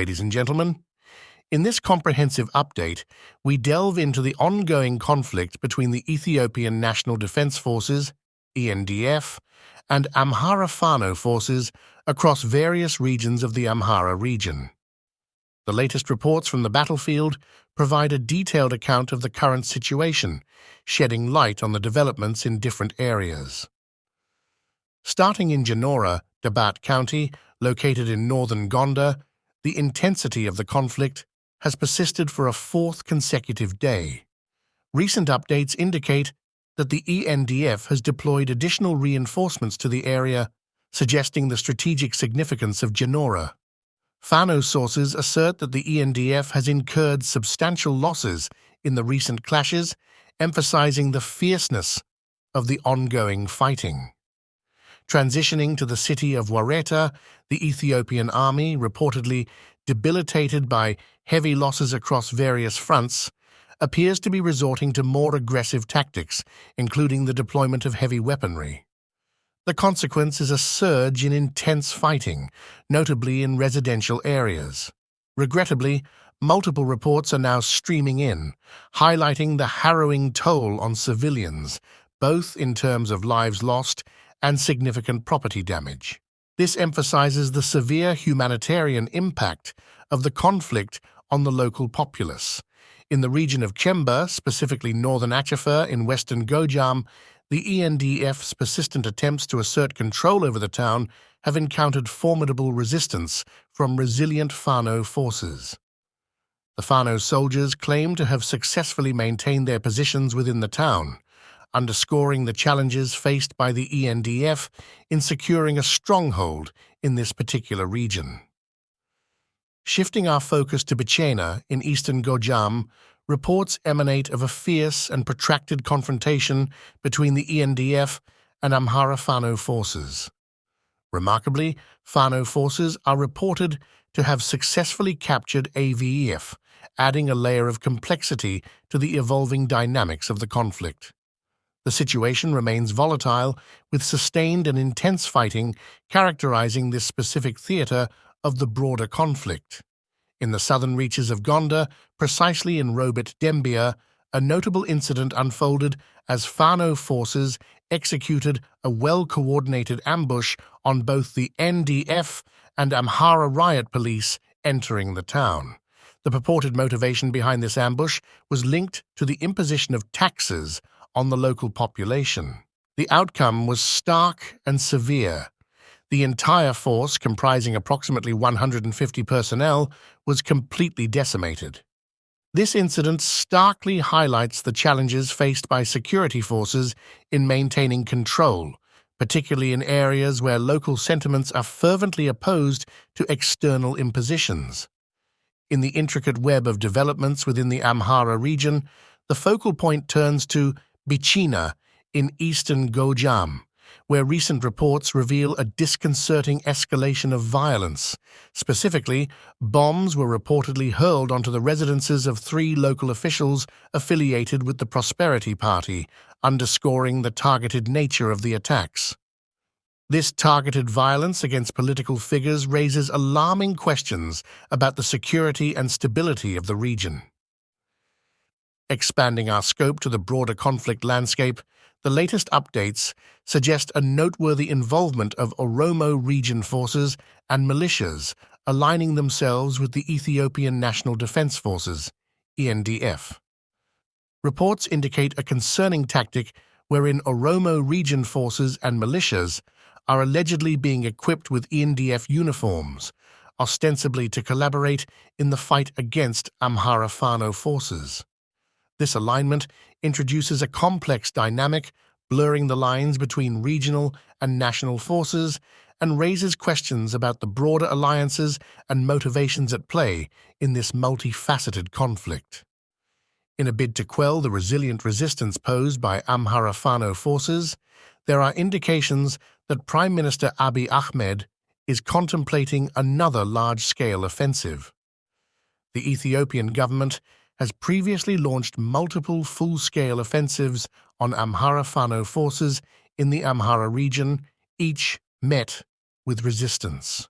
ladies and gentlemen. In this comprehensive update, we delve into the ongoing conflict between the Ethiopian National Defense Forces, ENDF, and Amhara Fano forces across various regions of the Amhara region. The latest reports from the battlefield provide a detailed account of the current situation, shedding light on the developments in different areas. Starting in Janora, Dabat County, located in northern Gondar, the intensity of the conflict has persisted for a fourth consecutive day. Recent updates indicate that the ENDF has deployed additional reinforcements to the area, suggesting the strategic significance of Janora. Fano sources assert that the ENDF has incurred substantial losses in the recent clashes, emphasizing the fierceness of the ongoing fighting. Transitioning to the city of Wareta, the Ethiopian army, reportedly debilitated by heavy losses across various fronts, appears to be resorting to more aggressive tactics, including the deployment of heavy weaponry. The consequence is a surge in intense fighting, notably in residential areas. Regrettably, multiple reports are now streaming in, highlighting the harrowing toll on civilians, both in terms of lives lost and significant property damage. This emphasizes the severe humanitarian impact of the conflict on the local populace. In the region of Chemba, specifically northern Achafar in western Gojam, the ENDF's persistent attempts to assert control over the town have encountered formidable resistance from resilient Fano forces. The Fano soldiers claim to have successfully maintained their positions within the town, underscoring the challenges faced by the ENDF in securing a stronghold in this particular region. Shifting our focus to Bichena in eastern Gojam, reports emanate of a fierce and protracted confrontation between the ENDF and Amhara Fano forces. Remarkably, Fano forces are reported to have successfully captured AVEF, adding a layer of complexity to the evolving dynamics of the conflict. The situation remains volatile, with sustained and intense fighting characterizing this specific theater of the broader conflict. In the southern reaches of Gondar, precisely in Robert Dembia, a notable incident unfolded as Fano forces executed a well-coordinated ambush on both the ENDF and Amhara riot police entering the town. The purported motivation behind this ambush was linked to the imposition of taxes on the local population. The outcome was stark and severe. The entire force, comprising approximately 150 personnel, was completely decimated. This incident starkly highlights the challenges faced by security forces in maintaining control, particularly in areas where local sentiments are fervently opposed to external impositions. In the intricate web of developments within the Amhara region, the focal point turns to Bichena in eastern Gojam, where recent reports reveal a disconcerting escalation of violence. Specifically, bombs were reportedly hurled onto the residences of 3 local officials affiliated with the Prosperity Party, underscoring the targeted nature of the attacks. This targeted violence against political figures raises alarming questions about the security and stability of the region. Expanding our scope to the broader conflict landscape, the latest updates suggest a noteworthy involvement of Oromo region forces and militias aligning themselves with the Ethiopian National Defense Forces, ENDF. Reports indicate a concerning tactic wherein Oromo region forces and militias are allegedly being equipped with ENDF uniforms, ostensibly to collaborate in the fight against Amhara Fano forces. This alignment introduces a complex dynamic, blurring the lines between regional and national forces, and raises questions about the broader alliances and motivations at play in this multifaceted conflict. In a bid to quell the resilient resistance posed by Amhara Fano forces, there are indications that Prime Minister Abiy Ahmed is contemplating another large-scale offensive. The Ethiopian government has previously launched multiple full-scale offensives on Amhara Fano forces in the Amhara region, each met with resistance.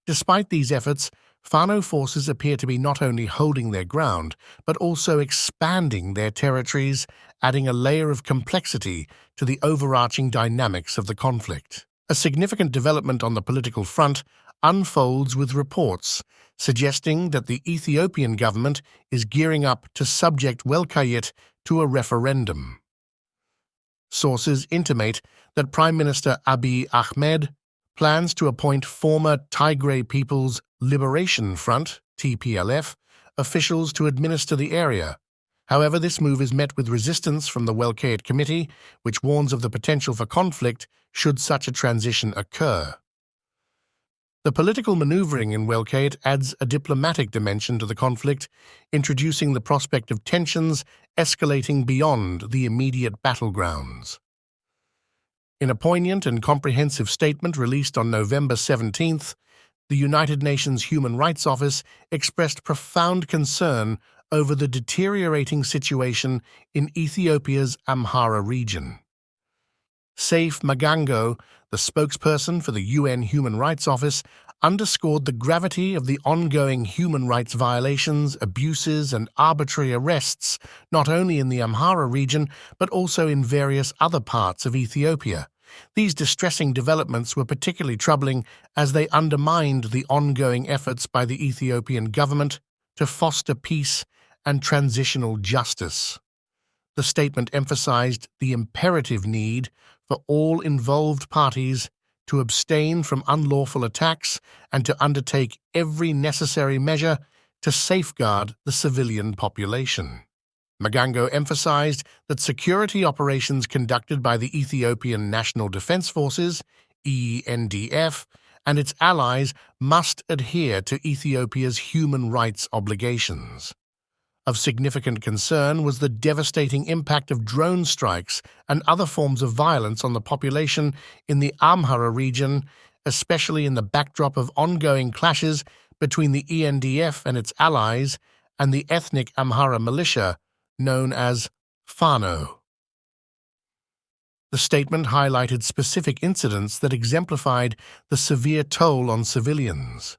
Despite these efforts, Fano forces appear to be not only holding their ground, but also expanding their territories, adding a layer of complexity to the overarching dynamics of the conflict. A significant development on the political front unfolds with reports suggesting that the Ethiopian government is gearing up to subject Welkayit to a referendum. Sources intimate that Prime Minister Abiy Ahmed plans to appoint former Tigray People's Liberation Front (TPLF) officials to administer the area. However, this move is met with resistance from the Welkayit Committee, which warns of the potential for conflict should such a transition occur. The political maneuvering in Welkayit adds a diplomatic dimension to the conflict, introducing the prospect of tensions escalating beyond the immediate battlegrounds. In a poignant and comprehensive statement released on November 17th, the United Nations Human Rights Office expressed profound concern over the deteriorating situation in Ethiopia's Amhara region. Saif Magango, the spokesperson for the UN Human Rights Office, underscored the gravity of the ongoing human rights violations, abuses, and arbitrary arrests, not only in the Amhara region, but also in various other parts of Ethiopia. These distressing developments were particularly troubling as they undermined the ongoing efforts by the Ethiopian government to foster peace and transitional justice. The statement emphasized the imperative need for all involved parties to abstain from unlawful attacks and to undertake every necessary measure to safeguard the civilian population. Magango emphasized that security operations conducted by the Ethiopian National Defense Forces, ENDF, and its allies must adhere to Ethiopia's human rights obligations. Of significant concern was the devastating impact of drone strikes and other forms of violence on the population in the Amhara region, especially in the backdrop of ongoing clashes between the ENDF and its allies and the ethnic Amhara militia known as Fano. The statement highlighted specific incidents that exemplified the severe toll on civilians.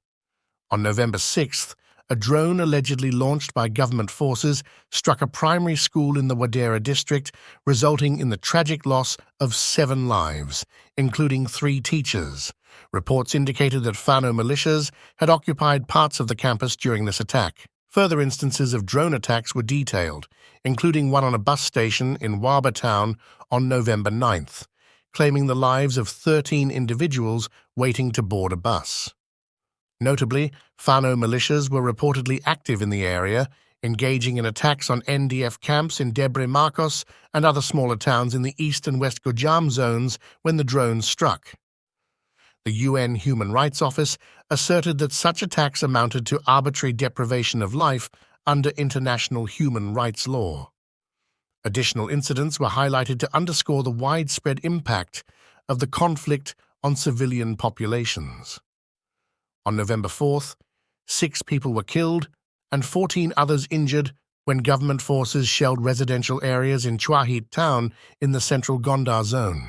On November 6th, a drone allegedly launched by government forces struck a primary school in the Wadera district, resulting in the tragic loss of 7 lives, including 3 teachers. Reports indicated that Fano militias had occupied parts of the campus during this attack. Further instances of drone attacks were detailed, including one on a bus station in Waba town on November 9th, claiming the lives of 13 individuals waiting to board a bus. Notably, Fano militias were reportedly active in the area, engaging in attacks on ENDF camps in Debre Marcos and other smaller towns in the East and West Gojam zones when the drones struck. The UN Human Rights Office asserted that such attacks amounted to arbitrary deprivation of life under international human rights law. Additional incidents were highlighted to underscore the widespread impact of the conflict on civilian populations. On November 4th, 6 people were killed and 14 others injured when government forces shelled residential areas in Chwahit town in the central Gondar zone.